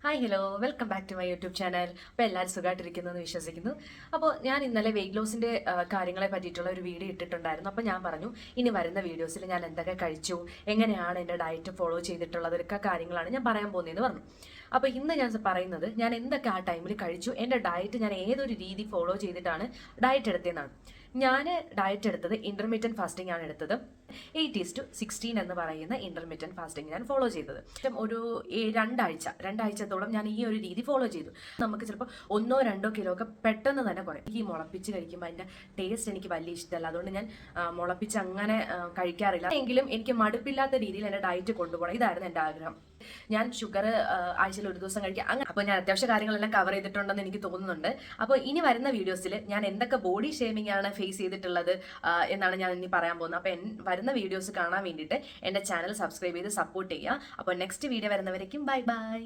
Hi hello welcome back to my YouTube channel. അപ്പോൾ എല്ലാവരും സുഖമായിട്ടിരിക്കുന്നു എന്ന് വിശ്വസിക്കുന്നു. അപ്പോൾ ഞാൻ ഇന്നലെ വെയിറ്റ് ലോസിൻ്റെ കാര്യങ്ങളെ പറ്റിയിട്ടുള്ള ഒരു വീഡിയോ ഇട്ടിട്ടുണ്ടായിരുന്നു. അപ്പോൾ ഞാൻ പറഞ്ഞു ഇനി വരുന്ന വീഡിയോസിൽ ഞാൻ എന്തൊക്കെ കഴിച്ചു, എങ്ങനെയാണ് എൻ്റെ ഡയറ്റ് ഫോളോ ചെയ്തിട്ടുള്ളത്, ഇതൊക്കെ കാര്യങ്ങളാണ് ഞാൻ പറയാൻ പോകുന്നതെന്ന് പറഞ്ഞു. അപ്പോൾ ഇന്ന് ഞാൻ പറയുന്നത് ഞാൻ എന്തൊക്കെ ആ ടൈമിൽ കഴിച്ചു, എൻ്റെ ഡയറ്റ് ഞാൻ ഏതൊരു രീതി ഫോളോ ചെയ്തിട്ടാണ് ഡയറ്റ് എടുത്തതെന്നാണ്. ഞാൻ ഡയറ്റ് എടുത്തത് ഇൻ്റർമീഡിയറ്റ് ഫാസ്റ്റിംഗ് ആണ് എടുത്തത്. 8:16 എന്ന് പറയുന്ന ഇൻ്റർമീഡിയറ്റ് ഫാസ്റ്റിംഗ് ഞാൻ ഫോളോ ചെയ്തത്. ഒരു രണ്ടാഴ്ചത്തോളം ഞാൻ ഈ ഒരു രീതി ഫോളോ ചെയ്തു. നമുക്ക് ചിലപ്പോൾ 1-2 കിലോ ഒക്കെ പെട്ടെന്ന് തന്നെ കുറയും. ഈ മുളപ്പിച്ച് കഴിക്കുമ്പോൾ അതിൻ്റെ ടേസ്റ്റ് എനിക്ക് വലിയ ഇഷ്ടമല്ല. അതുകൊണ്ട് ഞാൻ മുളപ്പിച്ച് അങ്ങനെ കഴിക്കാറില്ല. എങ്കിലും എനിക്ക് മടുപ്പില്ലാത്ത രീതിയിൽ എൻ്റെ ഡയറ്റ് കൊണ്ടുപോകണം, ഇതായിരുന്നു എൻ്റെ ആഗ്രഹം. ഞാൻ ഷുഗർ ആഴ്ചയിൽ ഒരു ദിവസം കഴിക്കുക അങ്ങനെ. അപ്പോൾ ഞാൻ അത്യാവശ്യ കാര്യങ്ങളെല്ലാം കവർ ചെയ്തിട്ടുണ്ടെന്ന് എനിക്ക് തോന്നുന്നുണ്ട്. അപ്പോൾ ഇനി വരുന്ന വീഡിയോസിൽ ഞാൻ എന്തൊക്കെ ബോഡി ഷേമിംഗ് ആണ് ഫേസ് ചെയ്തിട്ടുള്ളത് എന്നാണ് ഞാൻ ഇനി പറയാൻ പോകുന്നത്. അപ്പോൾ വരുന്ന വീഡിയോസ് കാണാൻ വേണ്ടിയിട്ട് എൻ്റെ ചാനൽ സബ്സ്ക്രൈബ് ചെയ്ത് സപ്പോർട്ട് ചെയ്യുക. അപ്പോൾ നെക്സ്റ്റ് വീഡിയോ വരുന്നവരേക്കും ബൈ ബൈ.